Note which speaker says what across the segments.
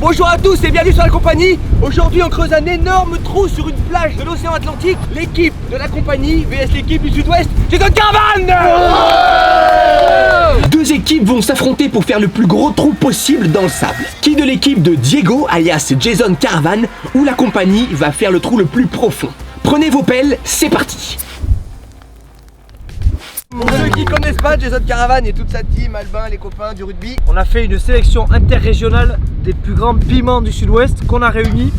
Speaker 1: Bonjour à tous et bienvenue sur la compagnie. Aujourd'hui on creuse un énorme trou sur une plage de l'océan Atlantique. L'équipe de la compagnie vs l'équipe du Sud-Ouest, Jason Caravan. Deux équipes vont s'affronter pour faire le plus gros trou possible dans le sable. Qui de l'équipe de Diego alias Jason Caravan ou la compagnie va faire le trou le plus profond? Prenez vos pelles, c'est parti. Pour ceux qui connaissent pas Jason Caravan et toute sa team, Albin, les copains du rugby,
Speaker 2: on a fait une sélection interrégionale des plus grands piments du Sud-Ouest qu'on a réunis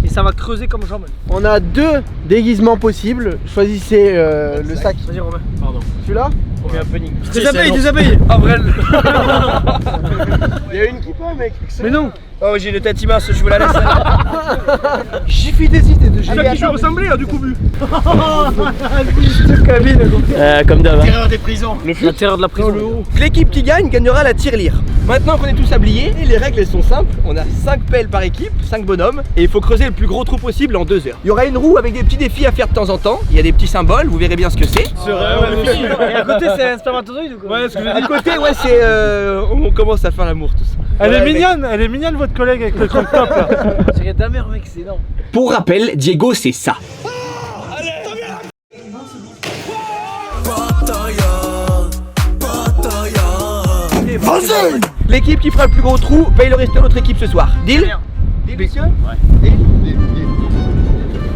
Speaker 2: et ça va creuser comme jamais.
Speaker 3: On a deux déguisements possibles, choisissez le sac.
Speaker 2: Vas-y Romain, pardon.
Speaker 3: Celui-là?
Speaker 2: On met un punning. Déshabille. Avril.
Speaker 3: Il y a une qui peut mec.
Speaker 2: Mais non.
Speaker 1: oh j'ai une tête immense, je vous la laisse.
Speaker 3: J'ai fait des idées de
Speaker 2: C'est à qui je vais ressembler à du coup bu.
Speaker 3: Comme d'hab.
Speaker 2: Terreur des prisons. La terreur de la prison.
Speaker 1: L'équipe qui gagne gagnera la tirelire. Maintenant qu'on est tous habillés, les règles elles sont simples. On a 5 pelles par équipe, 5 bonhommes. Et il faut creuser le plus gros trou possible en 2 heures. Il y aura une roue avec des petits défis à faire de temps en temps. Il y a des petits symboles, vous verrez bien ce que c'est.
Speaker 2: Et à côté c'est un spermatozoïde ou quoi?
Speaker 1: Ouais, ce que je dis. À côté, ouais, c'est on commence à faire l'amour tous.
Speaker 2: Elle est mignonne votre collègue avec le crop top là. C'est ta mère mec, c'est énorme.
Speaker 1: Pour rappel, Diego c'est ça. L'équipe qui fera le plus gros trou paye le resto de l'autre équipe ce soir. Deal? Deal, messieurs? Ouais. Deal.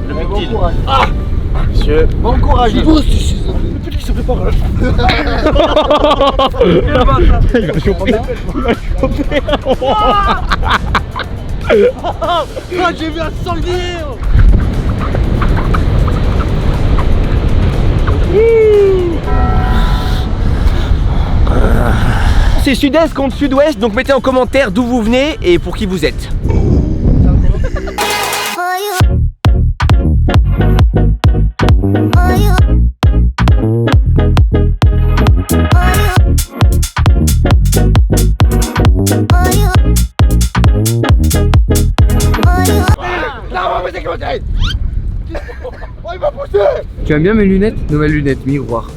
Speaker 3: Bon courage.
Speaker 1: Ah
Speaker 3: monsieur. Bon courage.
Speaker 2: Le petit qui se prépare là.
Speaker 1: Il va choper.
Speaker 2: Ah, j'ai vu un sanglier.
Speaker 1: C'est sud-est contre sud-ouest, donc mettez en commentaire d'où vous venez et pour qui vous êtes.
Speaker 3: Tu aimes bien mes lunettes? Nouvelles lunettes, miroir.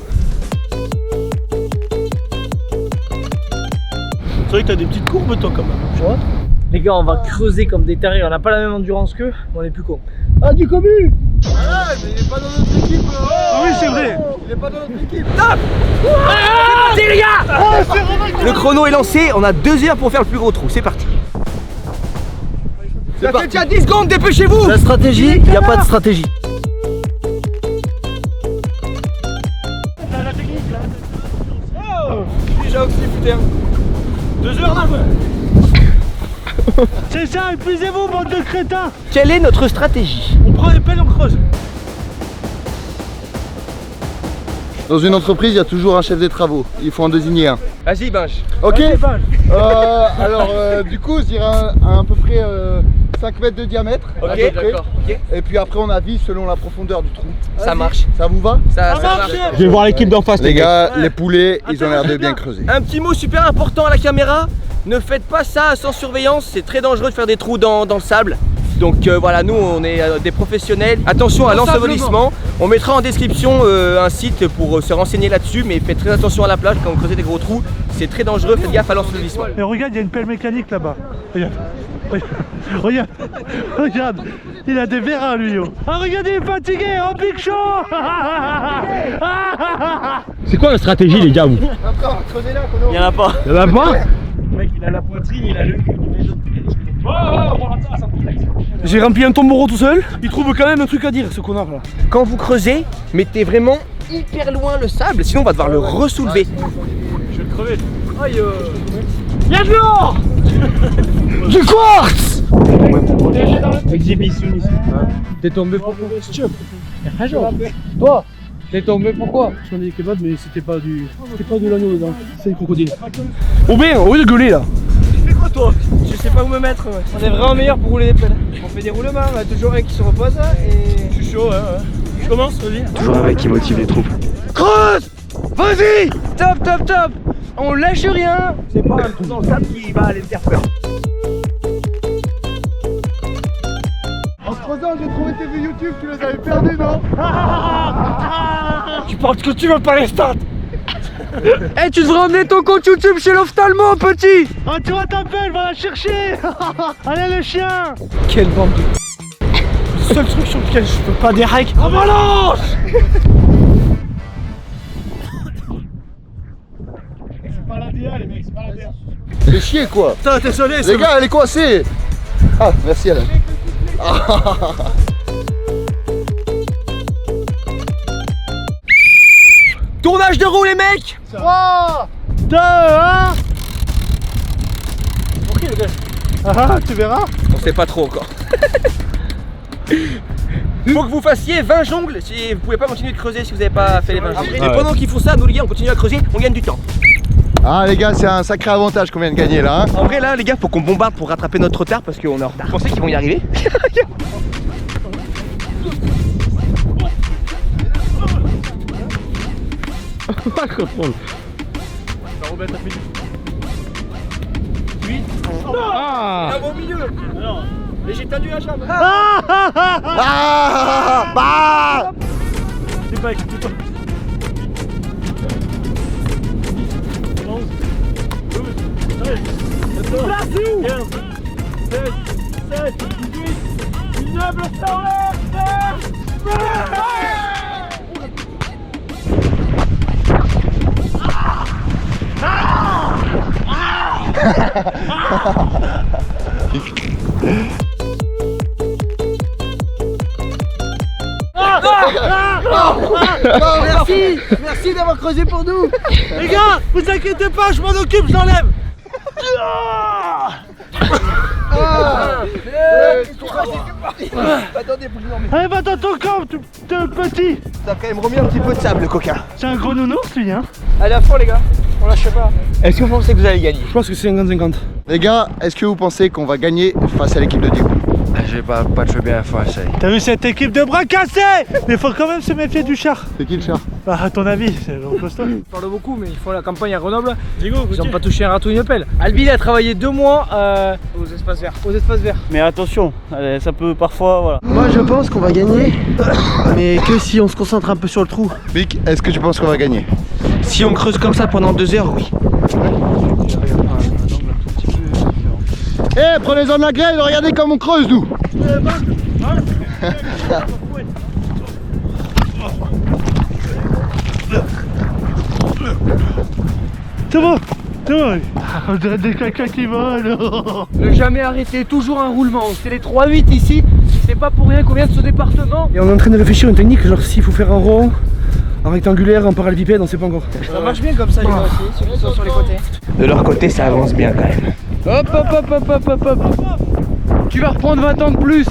Speaker 2: C'est vrai que t'as des petites courbes toi quand même. Tu vois? Les gars, on va creuser comme des tarés, on n'a pas la même endurance qu'eux, mais on est plus cons.
Speaker 3: Ah, du commu!
Speaker 1: Ah, mais il est pas dans notre équipe.
Speaker 2: Oui, c'est vrai.
Speaker 1: Il est pas dans notre équipe. Stop! C'est les gars! Le chrono est lancé, on a 2 heures pour faire le plus gros trou, c'est parti. Ça fait déjà 10 secondes, dépêchez-vous!
Speaker 2: La stratégie, il n'y a pas de stratégie. La technique là. Oh!
Speaker 1: Déjà aussi, putain.
Speaker 2: 2 heures là, ouais. C'est ça, épuisez-vous, bande de crétins.
Speaker 1: Quelle est notre stratégie?
Speaker 2: On prend les pelles, on creuse.
Speaker 4: Dans une entreprise, il y a toujours un chef des travaux. Il faut en désigner un.
Speaker 1: Vas-y, Binge.
Speaker 4: Ok. Alors, du coup, je dirais à peu près 5 mètres de diamètre.
Speaker 1: Ok,
Speaker 4: à peu près.
Speaker 1: d'accord. Okay.
Speaker 4: Et puis après, on avise selon la profondeur du trou.
Speaker 1: Ça marche.
Speaker 4: Ça vous va?
Speaker 1: Ça marche.
Speaker 2: Je vais voir l'équipe d'en face.
Speaker 4: Les gars, les poulets, ils ont l'air de bien creuser.
Speaker 1: Un petit mot super important à la caméra. Ne faites pas ça sans surveillance. C'est très dangereux de faire des trous dans le sable. Donc voilà, nous on est des professionnels. Attention à l'ensevelissement. On mettra en description un site pour se renseigner là-dessus, mais faites très attention à la plage quand vous creusez des gros trous. C'est très dangereux, faites gaffe à l'ensevelissement.
Speaker 2: Et regarde, il y a une pelle mécanique là-bas. Regarde. Regarde. Regarde. Il a des vérins lui. Ah regarde, il est fatigué, oh Big Show.
Speaker 5: C'est quoi la stratégie les gars vous?
Speaker 4: Après, on va creuser là.
Speaker 2: Il y en a pas.
Speaker 5: Il y en a pas?
Speaker 2: Le mec il a la poitrine, il a le cul. J'ai rempli un tombereau tout seul. Il trouve quand même un truc à dire ce connard là.
Speaker 1: Quand vous creusez, mettez vraiment hyper loin le sable, sinon on va devoir le ressoulever.
Speaker 2: Je vais le crever. Aïe. Y'a de l'or.
Speaker 1: Du quartz!
Speaker 5: Exhibitionniste. T'es tombé pourquoi? Toi, t'es tombé pourquoi?
Speaker 2: J'en ai des kebabs mais c'était pas de l'agneau dedans, c'est du crocodile. Oh bien, au lieu de gueuler là. Tu fais quoi toi?
Speaker 1: Je sais pas où me mettre.
Speaker 2: On est vraiment meilleurs pour rouler des pelles. On fait des roulements, on a toujours un qui se repose et...
Speaker 5: Je suis chaud, ouais.
Speaker 2: Je commence, vas-y.
Speaker 5: Toujours un mec qui motive les troupes.
Speaker 1: Creuse! Vas-y! Top, top, top! On lâche rien! C'est pas un trou dans le sable qui va aller me faire peur.
Speaker 4: En creusant, j'ai trouvé tes vues YouTube, tu les avais perdues, non?
Speaker 2: Tu parles ce que tu veux, pas les stats.
Speaker 3: Eh, tu devrais emmener ton compte YouTube chez l'ophtalmo, petit.
Speaker 2: Oh, tu vois ta belle, va la chercher. Allez, le chien.
Speaker 3: Quelle bande de... Le seul truc sur lequel je peux pas déraquer. Avalanche.
Speaker 4: Fais chier quoi.
Speaker 1: Putain, désolé,
Speaker 4: Les gars, elle est coincée. Ah, merci Alain.
Speaker 1: Tournage de roue, les mecs.
Speaker 2: 3, 2, 1. Ok, le gars. Ah, tu verras.
Speaker 1: On sait pas trop encore. Faut que vous fassiez 20 jongles, si vous pouvez pas continuer de creuser si vous avez pas fait les 20 jongles. Et pendant qu'ils font ça, nous les gars, on continue à creuser, on gagne du temps.
Speaker 4: Ah les gars, c'est un sacré avantage qu'on vient de gagner là. Hein.
Speaker 1: En vrai là les gars, faut qu'on bombarde pour rattraper notre retard parce qu'on est en retard. Vous pensez qu'ils vont y arriver?
Speaker 5: Pas le contrôle. Ah,
Speaker 1: Au milieu. Et j'ai tendu la jambe.
Speaker 4: Ah bah
Speaker 2: C'est pas écouté toi. 11, 12, 13, 14, 15, 16, 17, 18, 19, le
Speaker 3: Merci. Merci d'avoir creusé pour nous.
Speaker 2: Les gars, vous inquiétez pas, je m'en occupe, je l'enlève.
Speaker 1: Attendez, faut que je l'emmène.
Speaker 2: Allez, va dans ton camp, petit.
Speaker 1: T'as quand même remis un petit peu de sable, le coquin.
Speaker 2: C'est un gros nounours, lui, hein.
Speaker 3: Allez à fond, les gars. On lâche pas.
Speaker 1: Est-ce que vous pensez que vous allez gagner?
Speaker 2: Je pense que c'est 50-50.
Speaker 4: Les gars, est-ce que vous pensez qu'on va gagner face à l'équipe de Diego?
Speaker 5: j'ai pas très bien fait.
Speaker 2: T'as vu cette équipe de bras cassés? Mais faut quand même se méfier du char.
Speaker 4: C'est qui le char?
Speaker 2: Bah, à ton avis, c'est le costaud.
Speaker 3: On parle beaucoup, mais ils font la campagne à Grenoble.
Speaker 2: Diego,
Speaker 3: Ils ont pas touché un raton, une pelle. Albi a travaillé 2 mois aux espaces verts. Aux espaces verts.
Speaker 2: Mais attention, ça peut parfois, voilà.
Speaker 3: Moi, je pense qu'on va gagner, mais que si on se concentre un peu sur le trou.
Speaker 4: Mick, est-ce que tu penses qu'on va gagner?
Speaker 1: Si on creuse comme ça pendant 2 heures, oui.
Speaker 4: Eh, prenez-en de la graine, regardez comme on creuse nous.
Speaker 2: C'est bon, c'est bon. On dirait des caca qui volent.
Speaker 3: Ne jamais arrêter, toujours un roulement. C'est les 3-8 ici. C'est pas pour rien qu'on vient de ce département.
Speaker 2: Et on est en train de réfléchir à une technique, genre s'il faut faire un rond, un rectangulaire, un parallélépipède, on sait pas encore.
Speaker 3: Ça marche bien comme ça, les gars aussi, surtout sur les côtés.
Speaker 1: De leur côté, ça avance bien quand même.
Speaker 3: Hop, hop, hop, hop, hop, hop, hop. Tu vas reprendre 20 ans de plus.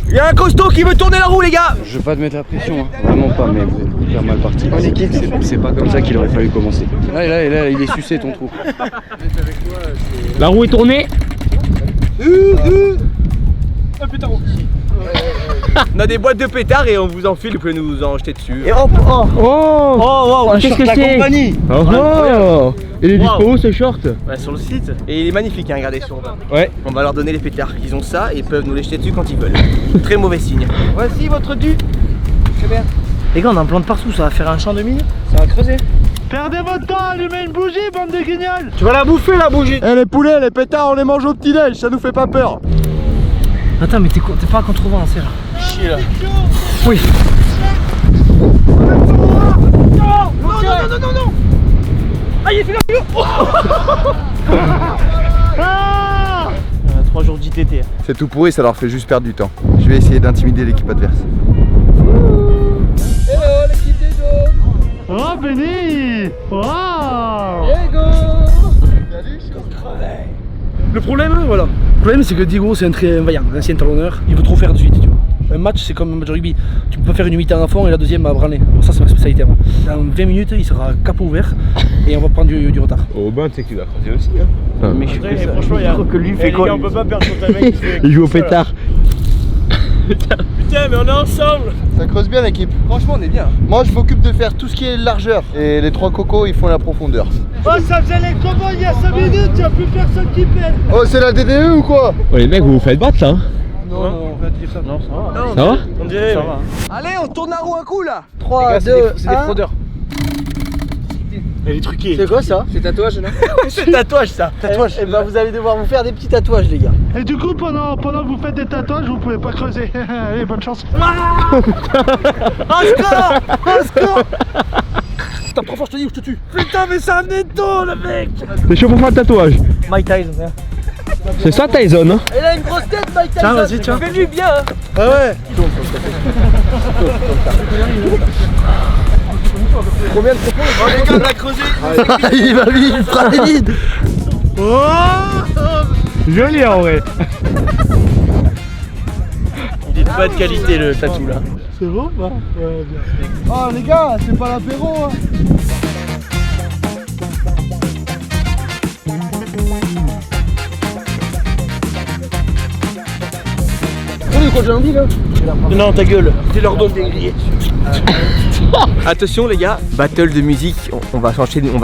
Speaker 1: Il y a un costaud qui veut tourner la roue, les gars.
Speaker 5: Je veux pas te mettre la pression, hein. Vraiment pas, mais vous êtes hyper mal parti. C'est pas comme ça qu'il aurait fallu commencer. Là, il est sucé ton trou. La roue est tournée.
Speaker 1: On a des boîtes de pétards et on vous en file, vous pouvez nous en jeter dessus.
Speaker 3: Et hop, oh.
Speaker 5: Oh, qu'est-ce que c'est? Oh, il est dispo ce short?
Speaker 1: Ouais, sur le site. Et il est magnifique, hein, regardez sur le bas.
Speaker 5: Ouais.
Speaker 1: On va leur donner les pétards. Ils ont ça et peuvent nous les jeter dessus quand ils veulent. Très mauvais signe.
Speaker 3: Voici votre dû. Très bien. Les gars, on en plante partout, ça va faire un champ de mine. Ça va creuser.
Speaker 2: Perdez votre temps, allumez une bougie, bande de guignols.
Speaker 3: Tu vas la bouffer, la bougie.
Speaker 4: Eh les poulets, les pétards, on les mange au petit-déj, ça nous fait pas peur.
Speaker 3: Attends, mais t'es pas contrebalancé là.
Speaker 1: Chier là.
Speaker 3: Oui.
Speaker 1: Non. Ah, il est fait là.
Speaker 2: Ah,
Speaker 3: 3 jours d'ITT.
Speaker 4: C'est tout pourri, ça leur fait juste perdre du temps. Je vais essayer d'intimider l'équipe adverse.
Speaker 1: Hello, l'équipe des dos.
Speaker 2: oh, Benny. Wow.
Speaker 6: Le problème, voilà. Le problème, c'est que Diego, c'est un très vaillant, un ancien talonneur. Il veut trop faire de suite, tu vois. Un match, c'est comme un match de rugby. Tu peux pas faire une mi-temps à fond et la deuxième à branler. Bon, ça, c'est ma spécialité. Moi. Dans 20 minutes, il sera capot ouvert et on va prendre du retard.
Speaker 5: Au bain, tu sais que tu dois creuser aussi. Hein.
Speaker 6: Mais je suis
Speaker 2: Franchement, il y a
Speaker 6: que lui fait quoi
Speaker 2: on peut pas perdre contre un mec qui fait.
Speaker 5: Il joue au pétard.
Speaker 2: Putain, mais on est ensemble.
Speaker 4: Ça creuse bien l'équipe.
Speaker 1: Franchement, on est bien.
Speaker 4: Moi je m'occupe de faire tout ce qui est largeur. Et les 3 cocos ils font la profondeur.
Speaker 2: Oh, ça faisait les combats il y a 5 minutes, il n'y a plus personne qui pète.
Speaker 4: Oh c'est la DDE ou quoi?
Speaker 5: Oh, les mecs, vous vous faites battre là. Hein.
Speaker 4: Non,
Speaker 6: Non, on va dire ça. Non, ça va.
Speaker 5: Ça va?
Speaker 6: On dirait.
Speaker 5: Ça va.
Speaker 1: Allez, on tourne la roue un coup là.
Speaker 3: 3, 2,
Speaker 6: C'est des fraudeurs.
Speaker 2: Elle est truquée.
Speaker 3: C'est quoi ça?
Speaker 6: C'est tatouage, non?
Speaker 1: C'est tatouage ça.
Speaker 3: Tatouage. Et bah vous allez devoir vous faire des petits tatouages les gars.
Speaker 2: Et du coup, pendant que vous faites des tatouages, vous pouvez pas creuser. Allez, bonne chance.
Speaker 1: Un score.
Speaker 6: Putain, trop fort, je te dis ou je te tue.
Speaker 1: Putain, mais ça venait de tôt le mec.
Speaker 5: T'es chaud pour faire le tatouage?
Speaker 3: Mike Tyson. Hein.
Speaker 5: C'est ça Tyson, hein?
Speaker 1: Il a une grosse tête Mike Tyson.
Speaker 2: Tiens, vas-y, tiens.
Speaker 1: Fais-lui bien hein.
Speaker 2: Ah ouais.
Speaker 1: Combien de propos? Oh les gars, on a creusé.
Speaker 3: Il va vite, il fera des vides.
Speaker 5: Joli en vrai.
Speaker 1: Il est de bonne qualité le tatou là.
Speaker 2: C'est bon ou pas? Ouais, bien.
Speaker 4: Oh les gars, c'est pas l'apéro hein.
Speaker 1: Non, ta gueule. C'est leur don des grillés. Attention les gars, battle de musique, on va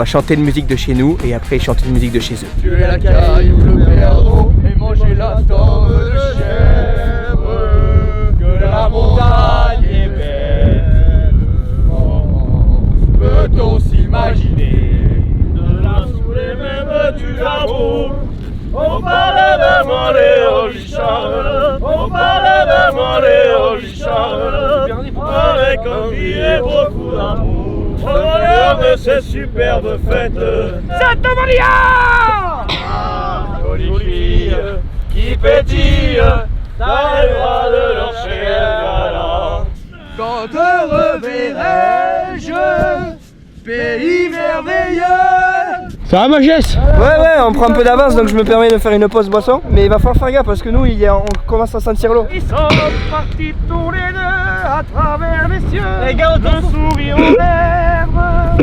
Speaker 1: chanter une musique de chez nous et après chanter une musique de chez eux.
Speaker 4: Tuer la caille ou le perdreau et manger la tome de chèvre. Que la montagne est belle. Peut-on s'imaginer de la sous les mêmes du amour? On parlait de demander au Richard, on parlait de demander au Richard, avec envie et beaucoup d'amour, au bonheur de ces superbes fêtes. Santa Maria! Jolie fille qui pétille, t'arriveras de leur chair galant. Quand te reverrai-je, pays merveilleux?
Speaker 5: Ça va ma Jess?
Speaker 3: Ouais, on prend un peu d'avance donc je me permets de faire une pause boisson. Mais il va falloir faire gaffe parce que nous, on commence à sentir l'eau.
Speaker 4: Ils sont partis tous les deux à travers les cieux.
Speaker 3: Les gars,
Speaker 4: le sourire aux lèvres.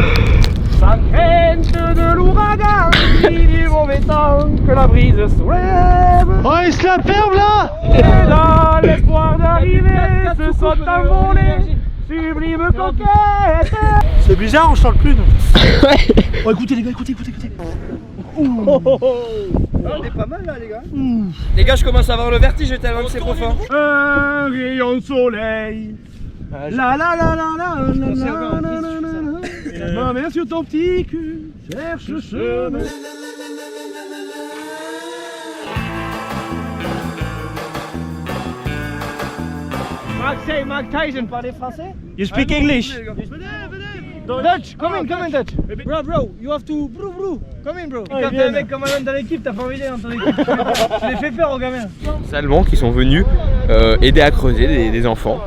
Speaker 4: Sa crainte de l'ouragan, du mauvais temps que la brise soulève.
Speaker 2: Oh, il se la ferme là.
Speaker 4: Et dans l'espoir d'arriver, se sont envolés. Sublime conquête.
Speaker 2: C'est bizarre, on chante plus nous.
Speaker 6: Oh, écoutez les gars, écoutez.
Speaker 4: On est pas mal là les gars.
Speaker 1: Les gars, je commence à avoir le vertige tellement que c'est profond.
Speaker 4: Un rayon de soleil. La la la la la la la la la. Ma main sur ton petit cul, cherche le chemin. Mike Tyson parlait français?
Speaker 2: You speak English?
Speaker 4: Dutch, come in Dutch. Bro, you have to bro. Come in bro. Quand t'es un mec comme Alan dans l'équipe, t'as pas envie d'aller dans ton équipe. Je l'ai fait peur aux gamins.
Speaker 1: Les Allemands qui sont venus aider à creuser des enfants.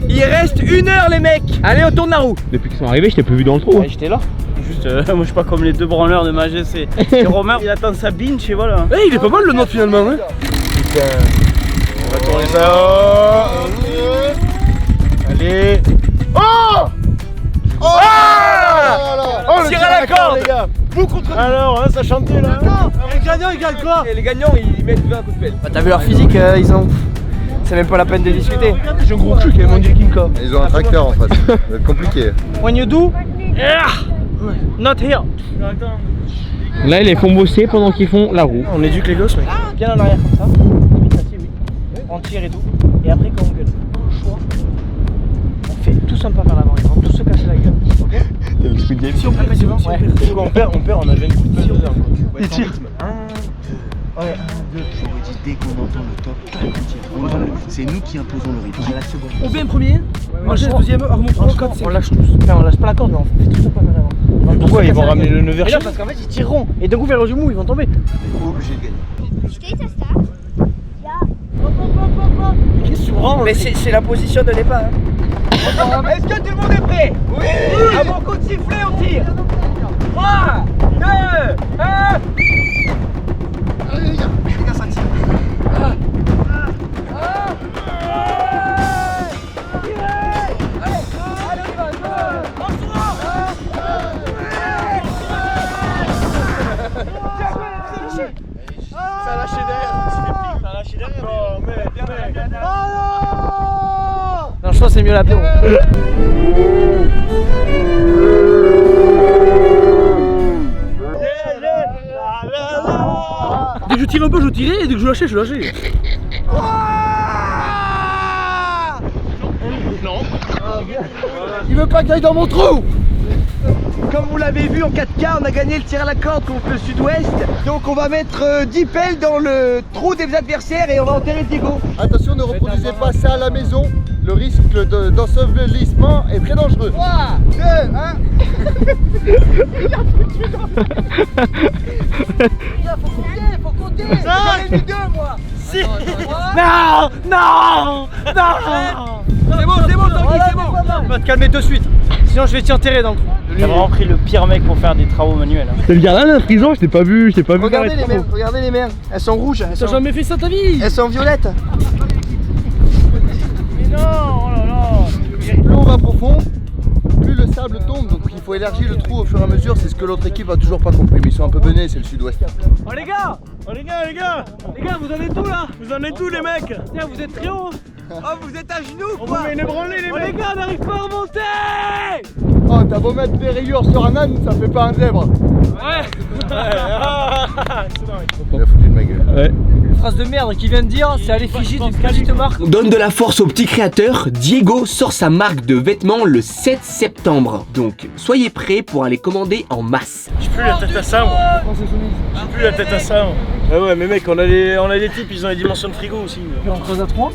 Speaker 1: Il reste 1 heure les mecs. Allez, on tourne la roue.
Speaker 5: Depuis qu'ils sont arrivés, je t'ai plus vu dans le trou.
Speaker 3: J'étais là. Juste, moi je suis pas comme les deux branleurs de ma GC. C'est Romain, il attend sa binge et voilà.
Speaker 6: Eh, il est pas mal le nôtre finalement, hein.
Speaker 4: On va tourner ça. Allez. Oh! Oh!
Speaker 1: Tire à la corde.
Speaker 4: Les gars. Vous contre. Alors, hein, ça chantait là.
Speaker 2: Les gagnants, ils gagnent quoi?
Speaker 1: Et les gagnants, ils mettent 20 coups de pelle.
Speaker 3: Bah, t'as vu leur physique, ils ont. C'est même pas la peine de discuter.
Speaker 6: J'ai un gros cul qui est mon Kimka.
Speaker 4: Ils ont un tracteur en face. Ça va être compliqué.
Speaker 3: When you do, not here.
Speaker 5: Là, ils les font bosser pendant qu'ils font la roue.
Speaker 6: On éduque les gosses, mec.
Speaker 3: Bien en arrière comme ça. Vite assis, oui. On tire et tout. Et après quand on gueule, choix. On fait tous un pas vers l'avant. Ils vont tous se casser la gueule. Ok?
Speaker 6: Si on perd, c'est bon.
Speaker 3: Ouais.
Speaker 6: On perd, on a 20 coups de pelle dedans.
Speaker 2: Ils tirent.
Speaker 3: Ouais.
Speaker 7: J'aurais dit dès qu'on entend le top, on tire. C'est nous qui imposons le rythme.
Speaker 3: La seconde.
Speaker 6: On fait un premier, Manchester deuxième, Armand 3, 4, 5.
Speaker 3: On lâche tous. Enfin, on lâche pas la corde, mais on fait tous un pas vers l'avant.
Speaker 6: Mais pourquoi ils vont ramener le 9
Speaker 3: Et là, parce qu'en fait, ils tireront. Et d'un coup, vers le du mou, ils vont tomber.
Speaker 7: Obligé de gagner.
Speaker 8: Steht das da?
Speaker 3: Qu'est-ce que tu branles? Mais c'est la position de départ. Hein.
Speaker 1: Est-ce que tout le monde est prêt? Oui. À mon coup de sifflet, on tire. 3, 2, 1.
Speaker 7: Allez les gars, ça tire.
Speaker 4: Ça a lâché derrière. Ça a lâché derrière. Non, mais.
Speaker 3: Non, je pense que c'est mieux l'apéro.
Speaker 6: Dès que je tire un peu, je tirais, et dès que je lâchais, je lâchais.
Speaker 1: Il veut pas que j'aille dans mon trou. Comme vous l'avez vu en 4K, on a gagné le tir à la corde contre le sud-ouest. Donc on va mettre 10 pelles dans le trou des adversaires et on va enterrer Diego.
Speaker 8: Attention, ne reproduisez pas ça à la maison. Le risque d'ensevelissement est très dangereux. 3, 2, 1.
Speaker 1: Faut compter. J'en ai mis 2 moi.
Speaker 3: Si. Non, non, non.
Speaker 1: C'est bon, Tanguy, c'est bon.
Speaker 3: Va te calmer de suite. Sinon je vais t'y enterrer dans le trou. T'as vraiment pris le pire mec pour faire des travaux manuels.
Speaker 8: C'est le gardien d'un prison, je t'ai pas vu,
Speaker 1: Regardez les mers, regardez les mers. Elles sont rouges.
Speaker 6: T'as jamais fait ça ta vie?
Speaker 1: Elles sont violettes.
Speaker 3: Mais non, oh là là.
Speaker 8: Plus on va profond, plus le sable tombe. Donc il faut élargir le trou au fur et à mesure. C'est ce que l'autre équipe a toujours pas compris. Mais ils sont un peu benés, c'est le sud-ouest.
Speaker 3: Oh les gars,
Speaker 4: Les gars,
Speaker 3: vous en êtes tout là?
Speaker 4: vous en êtes tous les mecs.
Speaker 3: Tiens, vous êtes très haut.
Speaker 1: Oh, vous êtes à genoux
Speaker 4: On vous met une ébranlée les
Speaker 3: Oh les
Speaker 4: mecs.
Speaker 3: gars, on n'arrive pas à remonter.
Speaker 8: Oh, t'as beau mettre des rayures sur un âne, ça fait pas un zèbre.
Speaker 3: Ouais.
Speaker 8: Il a foutu de ma gueule.
Speaker 3: Une phrase de merde qu'il vient de dire, c'est à l'effigie d'une petite marque.
Speaker 1: On donne de la force au petit créateur. Diego sort sa marque de vêtements le 7 septembre. Donc soyez prêts pour aller commander en masse.
Speaker 4: J'ai plus la tête à ça moi. J'ai plus la tête à ça moi. Ah ouais mais mec on a des types, ils ont les dimensions de frigo aussi.
Speaker 3: Puis on creuse à 3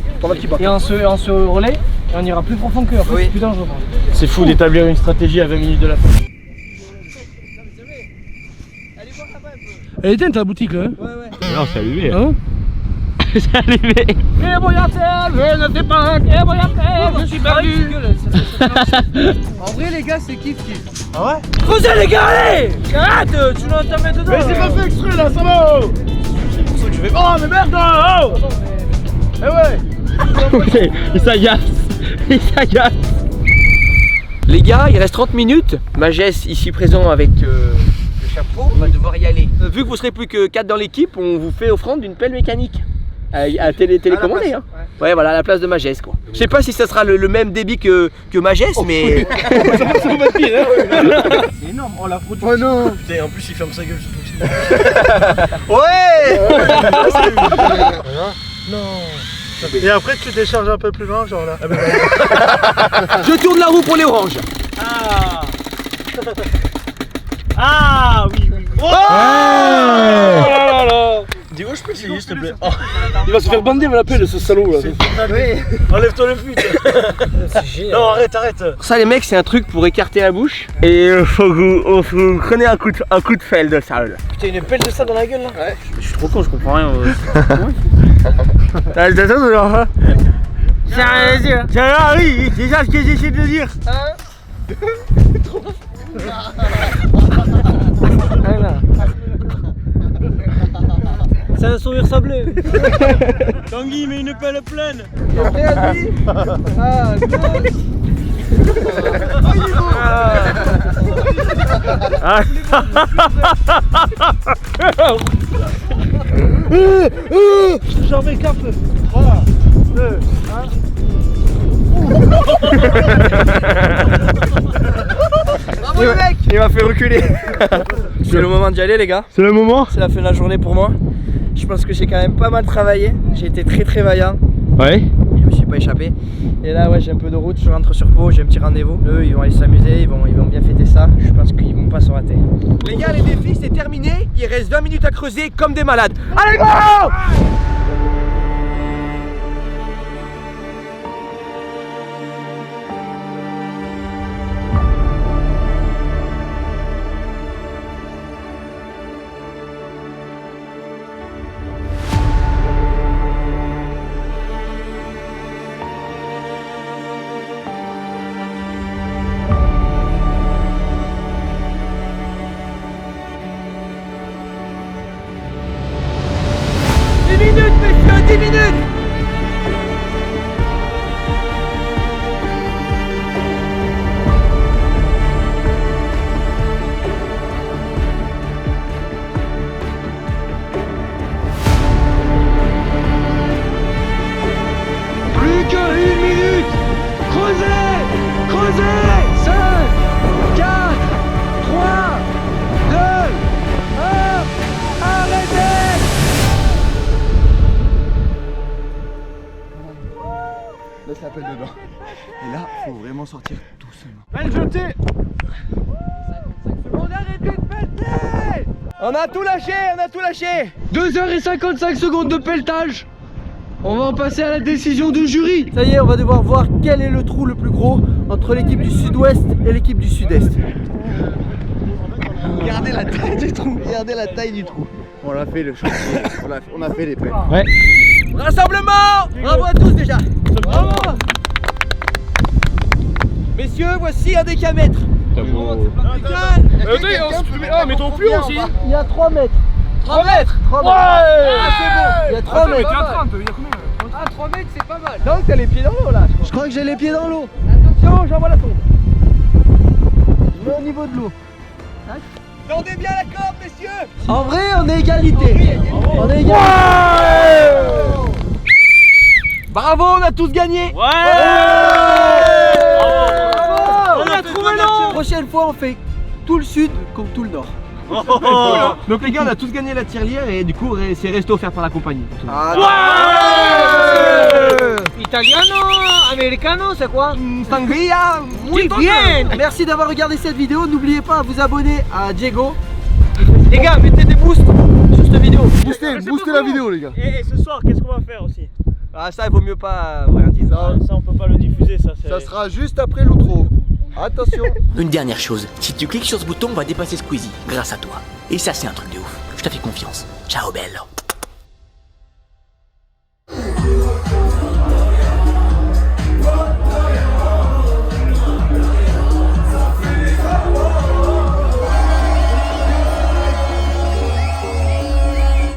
Speaker 3: et on se relaie et on ira plus profond que après, c'est plus dangereux.
Speaker 4: C'est fou d'établir une stratégie à 20 minutes de la fin.
Speaker 6: Elle est éteinte ta boutique là, hein?
Speaker 4: Non c'est allumé.
Speaker 6: Hein?
Speaker 4: C'est allumé.
Speaker 3: Je suis perdu.
Speaker 1: En vrai les gars c'est kiff.
Speaker 3: Creusez les gars, allez. Arrête, tu nous entamais dedans.
Speaker 4: Mais c'est pas fait exprès là, ça va. C'est pour ça que je vais. Oh mais merde oh. Eh ouais.
Speaker 1: Ok, il s'agace. Les gars, il reste 30 minutes. Magès ici présent avec le chapeau, on va devoir y aller. Vu que vous serez plus que 4 dans l'équipe, on vous fait offrande d'une pelle mécanique. À télécommander hein. Ouais voilà, à la place de Magès quoi. Je sais pas si ça sera le même débit que Magès mais...
Speaker 4: Ça va être pire hein.
Speaker 3: C'est énorme, oh la fraude.
Speaker 8: Oh non.
Speaker 4: Putain en plus il ferme sa gueule ce truc.
Speaker 1: Ouais.
Speaker 2: Et après tu décharges un peu plus loin, genre là.
Speaker 1: Je tourne la roue pour les oranges.
Speaker 3: Ah oui.
Speaker 4: Oh là là. Diego je peux essayer s'il te plaît.
Speaker 6: Il va se faire bander avec la pelle ce salaud là.
Speaker 4: Enlève-toi le pute.
Speaker 3: C'est génial.
Speaker 4: Non arrête.
Speaker 1: Ça les mecs c'est un truc pour écarter la bouche. Et faut que vous prenez un coup de felle de sable.
Speaker 3: Putain, une pelle de ça dans la gueule là.
Speaker 1: Ouais.
Speaker 3: Je suis trop con, je comprends rien.
Speaker 1: T'as le ou non?
Speaker 3: J'ai rien à dire.
Speaker 1: Oui, c'est ça ce que j'essaie de dire.
Speaker 3: C'est un sourire sablé.
Speaker 4: Tanguy met une pelle pleine.
Speaker 2: J'en mets 4. 3, 2, 1.
Speaker 1: Bravo le mec. Il m'a fait reculer. C'est le moment d'y aller les gars.
Speaker 8: C'est le moment.
Speaker 1: C'est la fin de la journée pour moi. Je pense que j'ai quand même pas mal travaillé. J'ai été très vaillant.
Speaker 8: Ouais.
Speaker 1: Je me suis pas échappé. Et là ouais j'ai un peu de route, je rentre sur Pau, j'ai un petit rendez-vous. Eux ils vont aller s'amuser, ils vont bien fêter ça. Je pense qu'ils vont pas se rater. Les gars les défis c'est terminé. Il reste 20 minutes à creuser comme des malades. Allez go! Messieurs, 10 minutes. Plus qu'une minute. Creusez. 5, 4, 3, 2, 1. Arrêtez.
Speaker 7: faut vraiment sortir doucement.
Speaker 4: Belle jetée.
Speaker 1: On a tout lâché, on a tout lâché.
Speaker 5: 2h55 secondes de pelletage. On va en passer à la décision du jury.
Speaker 3: Ça y est, on va devoir voir quel est le trou le plus gros entre l'équipe du sud-ouest et l'équipe du sud-est.
Speaker 1: Regardez la taille du trou, regardez la taille du trou.
Speaker 8: On l'a fait le chantier, on a fait les pelles.
Speaker 1: Rassemblement. Bravo à tous déjà. Bravo. Messieurs, voici un décamètre.
Speaker 4: Mais ton plus aussi.
Speaker 3: Il y a 3 mètres.
Speaker 1: 3 mètres.
Speaker 3: 3 mètres.
Speaker 1: Ah, c'est bon.
Speaker 3: Il y a 3 mètres.
Speaker 1: Ah, 3 mètres, c'est pas mal. Donc t'as les pieds dans l'eau là.
Speaker 3: Je crois que j'ai les pieds dans l'eau.
Speaker 1: Attention, j'envoie la sonde.
Speaker 3: Je mets au niveau de l'eau.
Speaker 1: Tendez bien la corde, messieurs.
Speaker 3: En vrai, on est égalité. On est égalité.
Speaker 1: Bravo, on a tous gagné.
Speaker 3: On a trouvé l'eau. Prochaine fois, on fait tout le sud comme tout le nord.
Speaker 1: Donc les gars, on a tous gagné la tirelière et du coup c'est resto offert par la compagnie.
Speaker 3: Italiano, americano, c'est quoi?
Speaker 1: Sangria,
Speaker 3: Muy bien. Merci d'avoir regardé cette vidéo. N'oubliez pas à vous abonner à Diego.
Speaker 1: Les gars, mettez des boosts sur cette vidéo.
Speaker 8: Boostez la vidéo les gars.
Speaker 3: Et ce soir, qu'est-ce qu'on va faire aussi?
Speaker 1: Ah ça, il vaut mieux pas rien dire.
Speaker 3: Ça, on peut pas le diffuser, ça.
Speaker 8: Ça sera juste après l'outro. Attention.
Speaker 9: Une dernière chose, si tu cliques sur ce bouton, on va dépasser Squeezie grâce à toi. Et ça, c'est un truc de ouf. Je te fais confiance. Ciao, belle.